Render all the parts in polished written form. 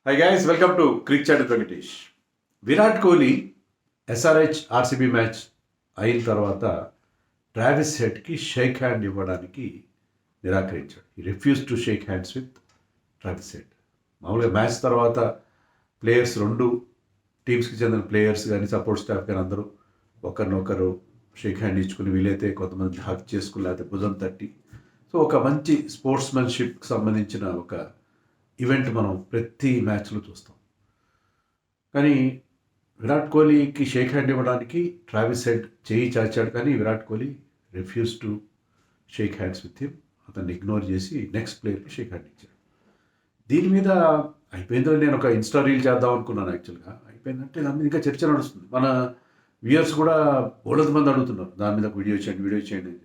High guys, welcome to crick chat Venkatesh. Virat Kohli SRH RCB match అయిన తర్వాత Travis హెడ్కి shake hand ఇవ్వడానికి నిరాకరించాడు. ఈ refuse to shake hands with Travis Head. మామూలుగా మ్యాచ్ తర్వాత ప్లేయర్స్, రెండు టీమ్స్కి చెందిన ప్లేయర్స్ కానీ సపోర్ట్ స్టాఫ్ కానీ అందరూ ఒకరినొకరు షేక్ హ్యాండ్ ఇచ్చుకుని, వీలైతే కొంతమంది హక్ చేసుకుని లేకపోతే భుజం తట్టి, సో ఒక మంచి స్పోర్ట్స్మెన్షిప్కి సంబంధించిన ఒక ఈవెంట్ మనం ప్రతి మ్యాచ్లో చూస్తాం. కానీ విరాట్ కోహ్లీకి షేక్ హ్యాండ్ ఇవ్వడానికి ట్రావిస్ హెడ్ చేయి చాచాడు, కానీ Virat Kohli refuse to shake hands with him. అతన్ని ఇగ్నోర్ చేసి నెక్స్ట్ ప్లేయర్కి షేక్ హ్యాండ్ ఇచ్చాడు. దీని మీద అయిపోయిందో, నేను ఒక ఇన్స్టా రీల్ చేద్దాం అనుకున్నాను. యాక్చువల్గా అయిపోయిందంటే దాని మీద ఇంకా చర్చ నడుస్తుంది. మన వ్యూయర్స్ కూడా బోలెడు మంది అడుగుతున్నారు దాని మీద వీడియో చేయండి అని చెప్పి.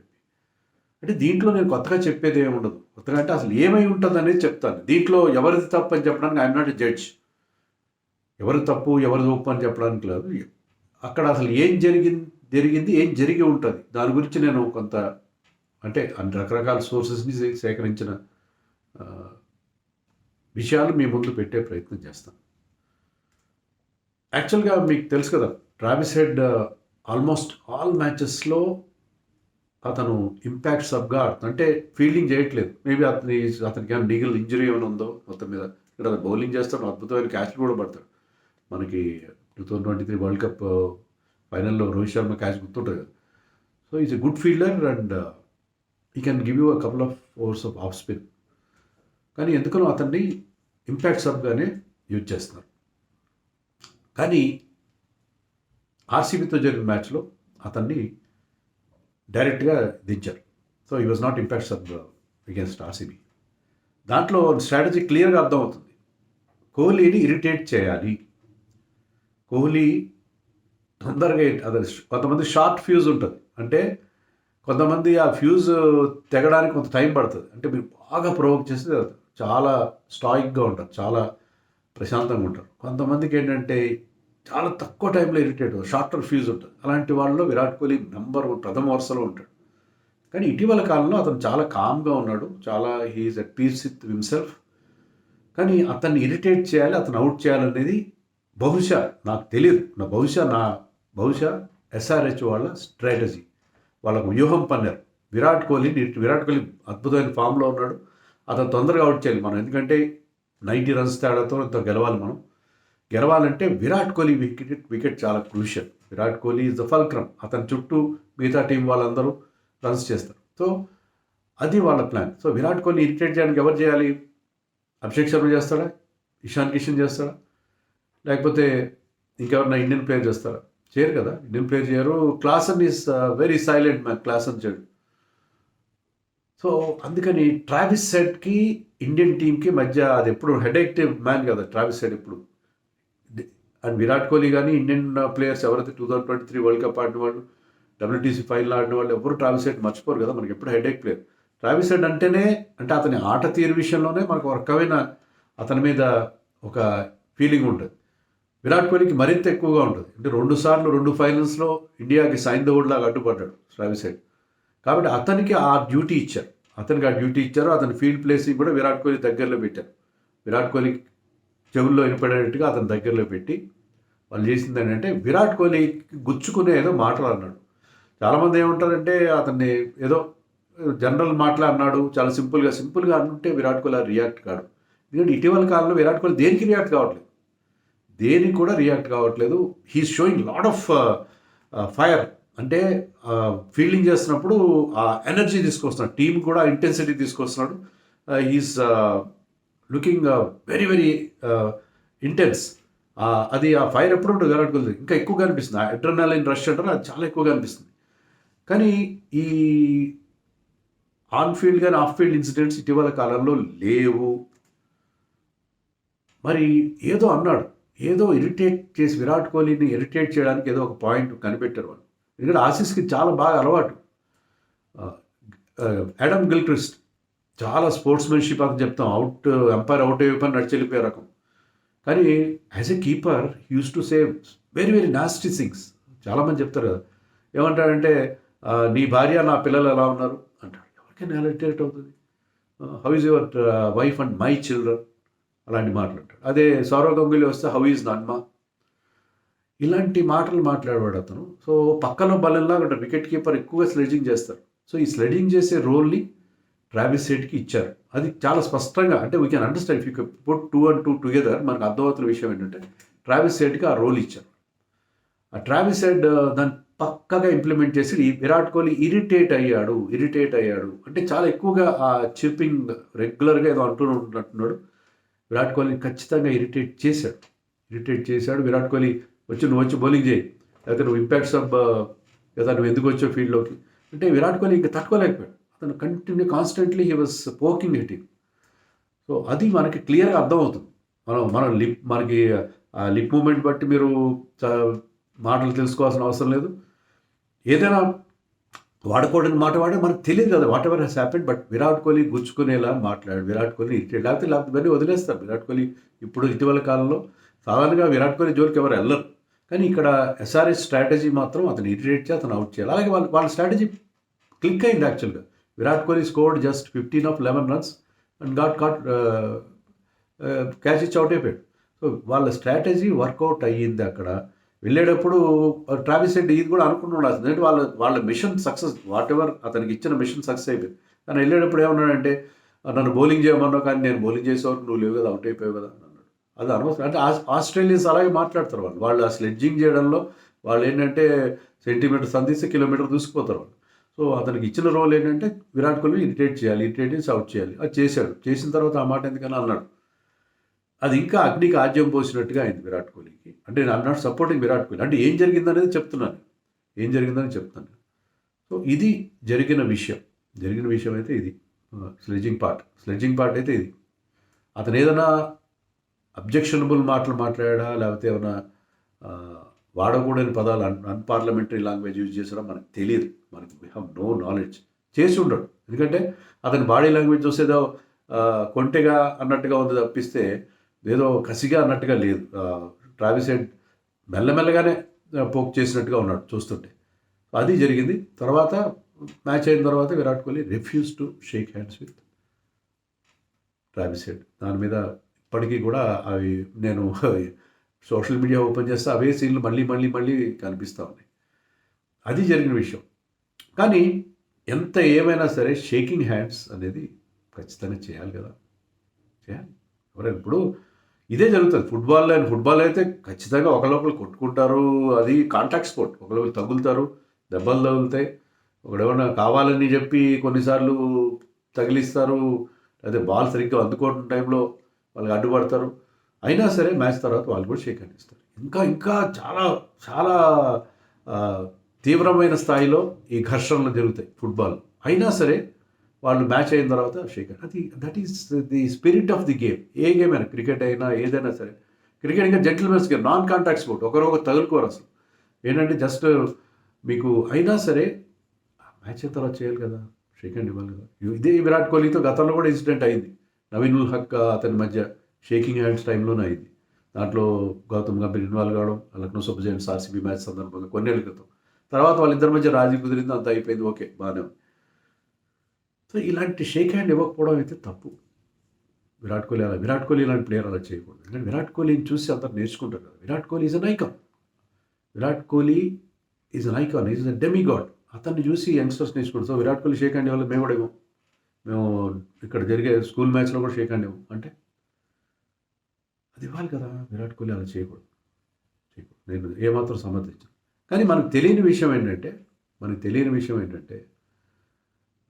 అంటే దీంట్లో నేను కొత్తగా చెప్పేది ఏమి ఉండదు. కొత్తగా అంటే అసలు ఏమై ఉంటుంది అనేది చెప్తాను. దీంట్లో ఎవరిది తప్పు అని చెప్పడానికి ఐఎమ్ నాట్ ఎ జడ్జ్. ఎవరి తప్పు ఎవరిది ఒప్పు అని చెప్పడానికి లేదు. అక్కడ అసలు ఏం జరిగింది ఏం జరిగి ఉంటుంది దాని గురించి నేను కొంత అంటే అన్ని రకరకాల సోర్సెస్ని సేకరించిన విషయాలు మీ ముందు పెట్టే ప్రయత్నం చేస్తాను. యాక్చువల్గా మీకు తెలుసు కదా, ట్రావిస్ హెడ్ ఆల్మోస్ట్ ఆల్ మ్యాచెస్లో అతను ఇంపాక్ట్ సబ్గా ఆడుతుంది. అంటే ఫీల్డింగ్ చేయట్లేదు. మేబీ అతనికి ఏమైనా లీగల్ ఇంజరీ ఏమైనా ఉందో మొత్తం మీద. ఇక్కడ బౌలింగ్ చేస్తాడు, అద్భుతమైన క్యాచ్లు కూడా పడతాడు. మనకి 2023 వరల్డ్ కప్ ఫైనల్లో రోహిత్ శర్మ క్యాచ్ గుర్తుంటుంది కదా. So is a good fielder and he can give you a couple of overs of off spin. కానీ ఎందుకనో అతన్ని ఇంపాక్ట్ సబ్గానే యూజ్ చేస్తున్నారు. కానీ ఆర్సీబీతో జరిగిన మ్యాచ్లో అతన్ని డైరెక్ట్గా దించారు. సో ఈ was not impact sub against RCB. దాంట్లో స్ట్రాటజీ క్లియర్గా అర్థమవుతుంది. కోహ్లీని ఇరిటేట్ చేయాలి. కోహ్లీ తొందరగా అదే, కొంతమంది షార్ట్ ఫ్యూజ్ ఉంటుంది. అంటే కొంతమంది ఆ ఫ్యూజ్ తెగడానికి కొంత టైం పడుతుంది. అంటే మీరు బాగా ప్రొవోక్ చేస్తే చాలా స్టాయిక్గా ఉంటారు, చాలా ప్రశాంతంగా ఉంటారు. కొంతమందికి ఏంటంటే చాలా తక్కువ టైంలో ఇరిటేట్, షార్టర్ ఫ్యూజ్ ఉంటుంది. అలాంటి వాళ్ళలో విరాట్ కోహ్లీ ప్రథమ వరుసలో ఉంటాడు. కానీ ఇటీవల కాలంలో అతను చాలా కామ్గా ఉన్నాడు, చాలా he's at peace with himself. కానీ అతన్ని ఇరిటేట్ చేయాలి, అతను అవుట్ చేయాలనేది బహుశా నాకు తెలియదు, బహుశా ఎస్ఆర్హెచ్ వాళ్ళ స్ట్రాటజీ, వాళ్ళకు వ్యూహం పన్నారు. విరాట్ కోహ్లీ అద్భుతమైన ఫామ్లో ఉన్నాడు, అతను తొందరగా అవుట్ చేయాలి మనం. ఎందుకంటే 90 రన్స్ తేడాతో ఇంత గెలవాలంటే విరాట్ కోహ్లీ వికెట్ చాలా crucial. Virat Kohli is the fulcrum. అతని చుట్టూ మిగతా టీం వాళ్ళందరూ రన్స్ చేస్తారు. సో అది వాళ్ళ plan. So Virat Kohli irritate చేయడానికి ఎవరు చేయాలి? అభిషేక్ శర్మ చేస్తాడా? ఇషాన్ కిషన్ చేస్తాడా? లేకపోతే ఇంకెవరన్నా ఇండియన్ ప్లేయర్ చేస్తారా? చేయరు కదా, ఇండియన్ ప్లేయర్ చేయరు. Klaasen is very silent man, Klaasen చేయడు. సో అందుకని ట్రావిస్ హెడ్కి ఇండియన్ టీంకి మధ్య అది ఎప్పుడు హెడేక్ మ్యాన్ కదా ట్రావిస్ హెడ్ ఎప్పుడు. అండ్ విరాట్ కోహ్లీ కానీ ఇండియన్ ప్లేయర్స్ ఎవరైతే 2023 వరల్డ్ కప్ ఆడిన వాళ్ళు, డబ్ల్యూటీసీ ఫైనల్ ఆడిన వాళ్ళు ఎవరు ట్రావిస్ హెడ్ మర్చిపోరు కదా. మనకి ఎప్పుడు హెడేక్ ప్లేయర్ ట్రావిస్ హెడ్ అంటేనే, అంటే అతని ఆట తీరు విషయంలోనే మనకు ఒక రకమైన అతని మీద ఒక ఫీలింగ్ ఉంటుంది. విరాట్ కోహ్లీకి మరింత ఎక్కువగా ఉంటుంది. అంటే 2 ఫైనల్స్లో ఇండియాకి సైన్ ద వుడ్ లాగా అడ్డుపడ్డాడు ట్రావిస్ హెడ్. కాబట్టి అతనికి ఆ డ్యూటీ ఇచ్చారు. అతని ఫీల్డ్ ప్లేసింగ్ కూడా విరాట్ కోహ్లీ దగ్గరలో పెట్టారు. విరాట్ కోహ్లీ చెవుల్లో వినపడేట్టుగా అతని దగ్గరలో పెట్టి వాళ్ళు చేసింది ఏంటంటే విరాట్ కోహ్లీ గుచ్చుకునే ఏదో మాటలు అన్నాడు. చాలామంది ఏమంటారంటే అతన్ని ఏదో జనరల్ మాటలు అన్నాడు, చాలా సింపుల్గా అనుంటే విరాట్ కోహ్లీ రియాక్ట్ కాడు. ఎందుకంటే ఇటీవల కాలంలో విరాట్ కోహ్లీ దేనికి రియాక్ట్ కావట్లేదు. He's showing lot of fire. అంటే ఫీల్డింగ్ చేస్తున్నప్పుడు ఆ ఎనర్జీ తీసుకొస్తున్నాడు, టీం కూడా ఇంటెన్సిటీ తీసుకొస్తున్నాడు. He's looking very very intense. అది ఆ ఫైర్ ఎప్పుడు ఉంటుంది విరాట్ కోహ్లీ ఇంకా ఎక్కువగా అనిపిస్తుంది. ఆ అడ్రినలిన్ రష్ అంటారు, అది చాలా ఎక్కువగా అనిపిస్తుంది. కానీ ఈ ఆన్ ఫీల్డ్ కానీ ఆఫ్ ఫీల్డ్ ఇన్సిడెంట్స్ ఇటీవల కాలంలో లేవు. మరి ఏదో అన్నాడు, ఏదో ఇరిటేట్ చేసి విరాట్ కోహ్లీని ఇరిటేట్ చేయడానికి ఏదో ఒక పాయింట్ కనిపెట్టారు వాళ్ళు. ఎందుకంటే ఆసీస్కి చాలా బాగా అలవాటు. యాడమ్ గిల్క్రిస్ట్ చాలా స్పోర్ట్స్మెన్షిప్ అని చెప్తాం, ఎంపైర్ అవుట్ అయిపోయి నడిచెళ్ళిపోయే రకం. కానీ as a keeper use to save very very nasty things. చాలామంది చెప్తారు కదా, ఏమంటాడంటే నీ భార్య నా పిల్లలు ఎలా ఉన్నారు అంటాడు. ఎవరికైనా ఇరిటేట్ అవుతుంది. How is your wife and my children అలాంటి మాటలు అంటాడు. అదే సౌరవ్ గంగూలీ వస్తే హౌ ఈజ్ నన్మా, ఇలాంటి మాటలు మాట్లాడేవాడు అతను. సో పక్కలో బలంలాగా ఉంటారు, వికెట్ కీపర్ ఎక్కువగా స్లెడ్జింగ్ చేస్తారు. సో ఈ స్లెడ్జింగ్ చేసే రోల్ని ట్రావిస్ హెడ్కి ఇచ్చారు. అది చాలా స్పష్టంగా, అంటే we can understand if you put 2 and 2 together, మనకు అర్థమవుతున్న విషయం ఏంటంటే ట్రావిస్ హెడ్కి ఆ రోల్ ఇచ్చారు. ఆ ట్రావిస్ హెడ్ దాన్ని పక్కగా ఇంప్లిమెంట్ చేసి ఈ విరాట్ కోహ్లీ ఇరిటేట్ అయ్యాడు అంటే చాలా ఎక్కువగా ఆ చిర్పింగ్ రెగ్యులర్గా ఏదో అంటున్నట్టున్నాడు. విరాట్ కోహ్లీ ఖచ్చితంగా ఇరిటేట్ చేశాడు. విరాట్ కోహ్లీ నువ్వు వచ్చి బౌలింగ్ చేయి, లేకపోతే నువ్వు ఇంపాక్ట్స్ ఆఫ్ కదా నువ్వు ఎందుకు వచ్చావు ఫీల్డ్లోకి అంటే విరాట్ కోహ్లీ ఇంకా తట్టుకోలేకపోయాడు. అతను constantly he was poking at him. So అది మనకి క్లియర్గా అర్థమవుతుంది. మనం మనకి ఆ లిప్ మూమెంట్ బట్టి మీరు మాటలు తెలుసుకోవాల్సిన అవసరం లేదు. ఏదైనా వాడుకోవడానికి మాట వాడే మనకు తెలియదు కదా, whatever has happened. But Virat Kohli గుచ్చుకునేలా మాట్లాడు, విరాట్ కోహ్లీ ఇరిటేట్, లేకపోతే ఇవన్నీ వదిలేస్తారు. విరాట్ కోహ్లీ ఇప్పుడు ఇటీవల కాలంలో సాధారణంగా విరాట్ కోహ్లీ జోలికి ఎవరు వెళ్ళరు, కానీ ఇక్కడ ఎస్ఆర్ఎస్ స్ట్రాటజీ మాత్రం అతను ఇరిటేట్ చేసి అతను అవుట్ చేయాలి. అలాగే వాళ్ళ స్ట్రాటజీ క్లిక్ అయింది యాక్చువల్గా. Virat Kohli scored just 15 of 11 runs and catch ఇచ్చి అవుట్ అయిపోయాడు. సో వాళ్ళ స్ట్రాటజీ వర్కౌట్ అయ్యింది. అక్కడ వెళ్ళేటప్పుడు ట్రావిస్ హెడ్ ఇది కూడా అనుకుంటున్నాడు, ఎందుకంటే వాళ్ళ మిషన్ సక్సెస్, వాట్ ఎవర్ అతనికి ఇచ్చిన మిషన్ సక్సెస్ అయిపోయింది. కానీ వెళ్ళేటప్పుడు ఏమన్నాడంటే నన్ను బౌలింగ్ చేయమన్నావు, కానీ నేను బౌలింగ్ చేసేవారు నువ్వు లేవు కదా, అవుట్ అయిపోయావు కదా అన్నాడు. అది అనవసరం. అంటే ఆస్ట్రేలియన్స్ అలాగే మాట్లాడతారు. వాళ్ళు ఆ స్లెడ్జింగ్ చేయడంలో వాళ్ళు ఏంటంటే సెంటీమీటర్ సంధిస్తే కిలోమీటర్ దూసుకుపోతారు వాళ్ళు. సో అతనికి ఇచ్చిన రోల్ ఏంటంటే విరాట్ కోహ్లీ ఇరిటేట్ చేసి అవుట్ చేయాలి. అది చేశాడు. చేసిన తర్వాత ఆ మాట ఎందుకని అన్నాడు. అది ఇంకా అగ్నికి ఆజ్యం పోసినట్టుగా అయింది విరాట్ కోహ్లీకి. అంటే I'm not supporting Virat Kohli, అంటే ఏం జరిగిందనేది చెప్తున్నాను. సో ఇది జరిగిన విషయం అయితే ఇది స్లెడ్జింగ్ పార్ట్ అయితే ఇది. అతను ఏదైనా అబ్జెక్షనబుల్ మాటలు మాట్లాడా, లేకపోతే ఏమైనా వాడకూడని పదాలు అన్పార్లమెంటరీ లాంగ్వేజ్ యూజ్ చేసాడో మనకు తెలియదు. We have no knowledge. చేసి ఉండడు, ఎందుకంటే అతని బాడీ లాంగ్వేజ్ చూసేదో కొంటెగా అన్నట్టుగా ఉంది తప్పిస్తే ఏదో కసిగా అన్నట్టుగా లేదు. ట్రావిస్ హెడ్ మెల్లమెల్లగానే పోక్ చేసినట్టుగా ఉన్నాడు చూస్తుంటే. అది జరిగింది. తర్వాత మ్యాచ్ అయిన తర్వాత Virat Kohli refuse to shake hands with Travis head. దాని మీద ఇప్పటికీ కూడా అవి నేను సోషల్ మీడియా ఓపెన్ చేస్తే అవే సీన్లు మళ్ళీ కనిపిస్తూ ఉన్నాయి. అది జరిగిన విషయం. కానీ ఎంత ఏమైనా సరే షేకింగ్ హ్యాండ్స్ అనేది ఖచ్చితంగా చేయాలి కదా, చేయాలి. ఎవరైనా ఇప్పుడు ఇదే జరుగుతుంది ఫుట్బాల్ అయితే ఖచ్చితంగా ఒకళ్ళొకరు కొట్టుకుంటారు. అది కాంటాక్ట్ స్పోర్ట్, ఒకళ్ళొకరు తగులుతారు, దెబ్బలు తగులుతాయి. ఒకడేమన్నా కావాలని చెప్పి కొన్నిసార్లు తగిలిస్తారు, అదే బాల్ సరిగ్గా అందుకోవడం టైంలో వాళ్ళకి అడ్డుపడతారు. అయినా సరే మ్యాచ్ తర్వాత వాళ్ళు కూడా షేక్ హ్యాండ్ ఇస్తారు. ఇంకా చాలా చాలా తీవ్రమైన స్థాయిలో ఈ ఘర్షణలు జరుగుతాయి ఫుట్బాల్. అయినా సరే వాళ్ళు మ్యాచ్ అయిన తర్వాత shake hand. That is the spirit of the game. ఏ గేమ్ అయినా, క్రికెట్ అయినా ఏదైనా సరే. క్రికెట్ ఇంకా gentlemen's game, non contact sport. ఒకరొకరు తగులుకోరు అసలు. ఏంటంటే జస్ట్ మీకు అయినా సరే మ్యాచ్ అయిన తర్వాత చేయాలి కదా, షేక్ హ్యాండ్ ఇవ్వాలి కదా. ఇదే విరాట్ కోహ్లీతో గతంలో కూడా ఇన్సిడెంట్ అయింది. నవీన్ ఉల్ హక్ అతని మధ్య షేకింగ్ హ్యాండ్స్ టైంలోనే అయింది. దాంట్లో గౌతమ్ గంభీర్ ఇన్వాల్వ్ కావడం, Lucknow super Giants RCB match సందర్భంగా కొన్నేళ్ళ క్రితం. తర్వాత వాళ్ళిద్దరి మధ్య రాజీ కుదిరింది, అంత అయిపోయింది, ఓకే బాగానే ఉంది. సో ఇలాంటి షేక్ హ్యాండ్ ఇవ్వకపోవడం అయితే తప్పు. విరాట్ కోహ్లీ ఇలాంటి ప్లేయర్ అలా చేయకూడదు. ఎందుకంటే విరాట్ కోహ్లీని చూసి అందరు నేర్చుకుంటారు కదా. Virat Kohli is an icon, is a demigod. అతన్ని చూసి యంగ్స్టర్స్ నేర్చుకుంటారు. So Virat Kohli shake hand ఇవ్వాలి, మేము ఇక్కడ జరిగే స్కూల్ మ్యాచ్లో కూడా షేక్ హ్యాండ్ ఇవ్వం అంటే అది ఇవ్వాలి కదా. విరాట్ కోహ్లీ అలా చేయకూడదు. నేను ఏమాత్రం సమర్థించాను. కానీ మనకు తెలియని విషయం ఏంటంటే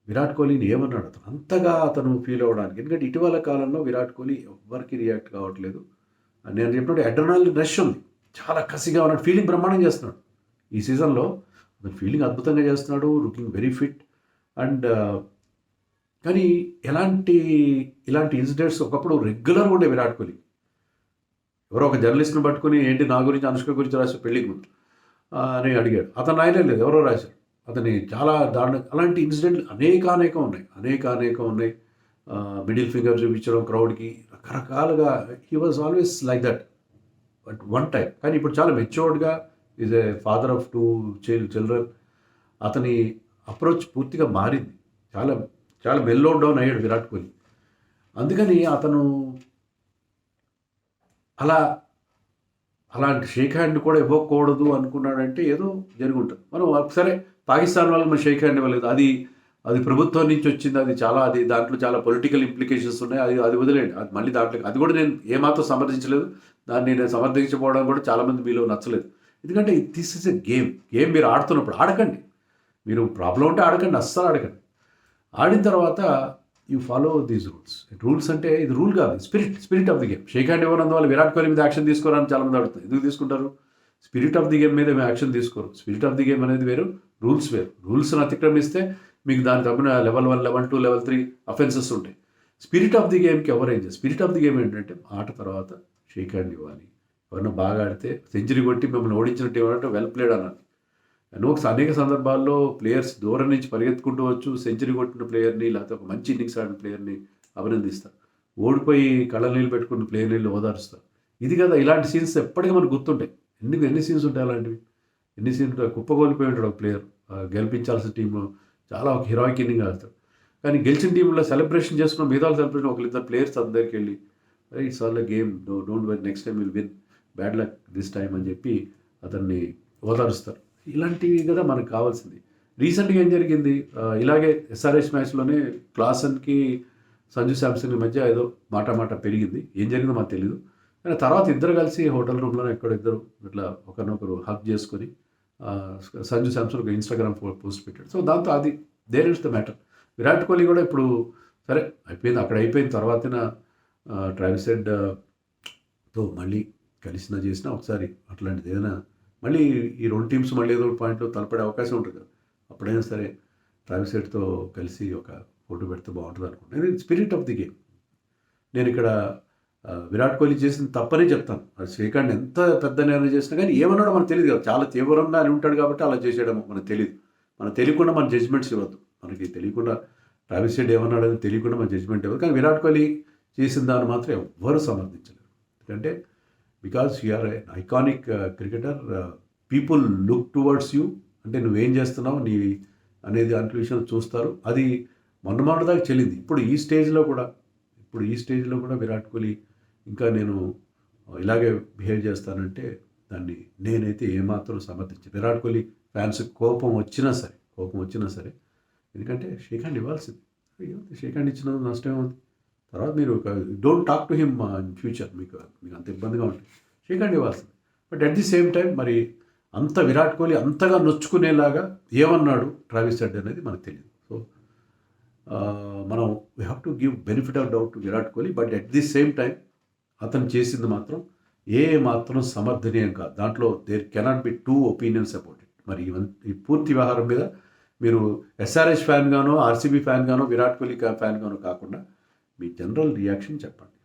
విరాట్ కోహ్లీని ఏమన్నాడు అతను అంతగా అతను ఫీల్ అవ్వడానికి. ఎందుకంటే ఇటీవల కాలంలో విరాట్ కోహ్లీ ఎవ్వరికి రియాక్ట్ కావట్లేదు. నేను చెప్పినట్టు అడ్రినలిన్ రష్ ఉంది, చాలా కసిగా ఉన్నాడు, ఫీలింగ్ బ్రహ్మాండం చేస్తున్నాడు. ఈ సీజన్లో అతను ఫీలింగ్ అద్భుతంగా చేస్తున్నాడు, లుకింగ్ వెరీ ఫిట్. అండ్ కానీ ఇలాంటి ఇన్సిడెంట్స్ ఒకప్పుడు రెగ్యులర్గా ఉండే విరాట్ కోహ్లీ. ఎవరో ఒక జర్నలిస్ట్ని పట్టుకుని ఏంటి నా గురించి అనుష్క గురించి రాశారు పెళ్ళికి ముందు అని అడిగాడు. అతను రాయలే లేదు, ఎవరో రాశారు. అతని చాలా దారుణ అలాంటి ఇన్సిడెంట్లు అనేక ఉన్నాయి. మిడిల్ ఫింగర్ చూపించడం క్రౌడ్కి, రకరకాలుగా. He was always like that but one time. కానీ ఇప్పుడు చాలా మెచ్యూర్డ్గా, is a father of 2 children. అతని అప్రోచ్ పూర్తిగా మారింది. చాలా చాలా మెల్లో డౌన్ అయ్యాడు విరాట్ కోహ్లీ. అందుకని అతను అలా అలాంటి షేక్ హ్యాండ్ కూడా ఇవ్వకూడదు అనుకున్నాడంటే ఏదో జరిగి ఉంటుంది. మనం సరే పాకిస్తాన్ వాళ్ళకి మనం షేక్ హ్యాండ్ ఇవ్వలేదు. అది ప్రభుత్వం నుంచి వచ్చింది. అది దాంట్లో చాలా పొలిటికల్ ఇంప్లికేషన్స్ ఉన్నాయి. అది వదిలేయండి. అది మళ్ళీ దాంట్లో అది కూడా నేను ఏమాత్రం సమర్థించలేదు. దాన్ని నేను సమర్థించకపోవడం కూడా చాలామంది మీలో నచ్చలేదు. ఎందుకంటే దిస్ ఇస్ ఎ గేమ్ మీరు ఆడుతున్నప్పుడు ఆడకండి. మీరు ప్రాబ్లం ఉంటే ఆడకండి, అస్సలు ఆడకండి. ఆడిన తర్వాత యూ ఫాలో దీస్ రూల్స్ అంటే ఇది రూల్ కాదు, spirit of the game. Shake hand ఇవ్వనందువల్ల విరాట్ కోహ్లీ మీద యాక్షన్ తీసుకోవాలని చాలామంది అడుగుతారు. ఎందుకు తీసుకుంటారు? స్పిరిట్ ఆఫ్ ది గేమ్ మీద మేము యాక్షన్ తీసుకోరు. స్పిరిట్ ఆఫ్ ది గేమ్ అనేది వేరు, రూల్స్ వేరు. రూల్స్ని అతిక్రమిస్తే మీకు దాని తప్పున లెవెల్ 1, లెవెల్ 2, లెవెల్ 3 అఫెన్సెస్ ఉంటాయి. స్పిరిట్ ఆఫ్ ది గేమ్కి ఎవరేం చేస్తారు? స్పిరిట్ ఆఫ్ ది గేమ్ ఏంటంటే ఆట తర్వాత షేక్ హ్యాండ్ ఇవ్వాలి. ఎవరైనా బాగా ఆడితే సెంచరీ కొట్టి మిమ్మల్ని ఓడించినట్టు ఏమంటే వెల్ ప్లేడ్ అన్నది. అనేక సందర్భాల్లో ప్లేయర్స్ దూరం నుంచి పరిగెత్తుకుంటూ వచ్చు సెంచరీ కొట్టిన ప్లేయర్ని, లేకపోతే ఒక మంచి ఇన్నింగ్స్ ఆడిన ప్లేయర్ని అభినందిస్తారు. ఓడిపోయి కళ్ళ నీళ్ళు పెట్టుకున్న ప్లేయర్ని ఓదారుస్తారు. ఇది కదా, ఇలాంటి సీన్స్ ఎప్పటికీ మనకు గుర్తుంటాయి. ఎన్ని సీన్స్ ఉంటాయి అలాంటివి? ఎన్ని సీన్స్ ఉంటాయి? కుప్పగోలిపోయి ఉంటాడు ఒక ప్లేయర్, గెలిపించాల్సిన టీంలో చాలా ఒక హీరోయిక్ ఇన్నింగ్ ఆడతాడు. కానీ గెలిచిన టీంలో సెలబ్రేషన్ చేసుకున్న మిగతా సెలబ్రేషన్ ఒకరిద్దరు ప్లేయర్స్ అందరికి వెళ్ళి it's all a game, don't worry, next time will win, bad luck this time అని చెప్పి అతన్ని ఓదారుస్తారు. ఇలాంటివి కదా మనకు కావాల్సింది. రీసెంట్గా ఏం జరిగింది, ఇలాగే ఎస్ఆర్హెచ్ మ్యాచ్లోనే క్లాసన్కి సంజు శాంసన్ మధ్య ఏదో మాట పెరిగింది. ఏం జరిగిందో మాకు తెలియదు. కానీ తర్వాత ఇద్దరు కలిసి హోటల్ రూమ్లోనే ఇద్దరు ఇట్లా ఒకరినొకరు హక్ చేసుకొని సంజు శాంసన్ ఒక ఇన్స్టాగ్రామ్ పోస్ట్ పెట్టాడు. సో దాంతో అది there is the matter. Virat Kohli కూడా ఇప్పుడు సరే అయిపోయింది, అక్కడ అయిపోయిన తర్వాతన ట్రావిస్ హెడ్తో మళ్ళీ కలిసినా చేసినా ఒకసారి అట్లాంటిది ఏదైనా మళ్ళీ ఈ రెండు టీమ్స్ మళ్ళీ ఏదో పాయింట్లో తలపడే అవకాశం ఉంటుంది కదా, అప్పుడైనా సరే ట్రావిస్ హెడ్తో కలిసి ఒక ఫోటో పెడితే బాగుంటుంది అనుకుంటున్నాను. ఇది స్పిరిట్ ఆఫ్ ది గేమ్. నేను ఇక్కడ విరాట్ కోహ్లీ చేసిన తప్పనే చెప్తాను. అది శ్రీకాంత్ ఎంత పెద్ద నిర్ణయం చేసినా కానీ ఏమన్నాడో మనకు తెలియదు కదా, చాలా తీవ్రంగా అని ఉంటాడు కాబట్టి అలా చేసేయడము మనకు తెలియదు. మనకు తెలియకుండా మన జడ్జ్మెంట్స్ ఇవ్వద్దు. మనకి తెలియకుండా ట్రావిస్ హెడ్ ఏమన్నాడని తెలియకుండా మన జడ్జ్మెంట్ ఇవ్వదు. కానీ విరాట్ కోహ్లీ చేసిన దాన్ని మాత్రం ఎవ్వరూ సమర్థించలేరు. ఎందుకంటే because you are iconic cricketer, people look towards you, అంటే నువ్వేం చేస్తున్నావు నీ అనేది దాంట్లో విషయం చూస్తారు. అది మొన్నదాకా చెల్లింది. ఇప్పుడు ఈ స్టేజ్లో కూడా విరాట్ కోహ్లీ ఇంకా నేను ఇలాగే బిహేవ్ చేస్తానంటే దాన్ని నేనైతే ఏమాత్రం సమర్థించాను. విరాట్ కోహ్లీ ఫ్యాన్స్ కోపం వచ్చినా సరే ఎందుకంటే షేక్ హ్యాండ్ ఇవ్వాల్సింది. షేక్ హ్యాండ్ ఇచ్చిన నష్టం ఉంది. తర్వాత మీరు don't talk to him in future, మీకు అంత ఇబ్బందిగా ఉంటుంది. షేక్ హ్యాండ్ ఇవ్వాల్సింది. But at the same time మరి అంత విరాట్ కోహ్లీ అంతగా నొచ్చుకునేలాగా ఏమన్నాడు ట్రావిస్ హెడ్ అనేది మనకు తెలియదు. సో మనం we have to give benefit of doubt to Virat Kohli. But at the same time అతను చేసింది మాత్రం మాత్రం సమర్థనీయం కాదు. దాంట్లో there cannot be two opinions about it. మరి ఈ పూర్తి వ్యవహారం మీద మీరు ఎస్ఆర్హెచ్ ఫ్యాన్ గానో, ఆర్సీబీ ఫ్యాన్ గానో, విరాట్ కోహ్లీ ఫ్యాన్ గానో కాకుండా మీ జనరల్ రియాక్షన్ చెప్పండి.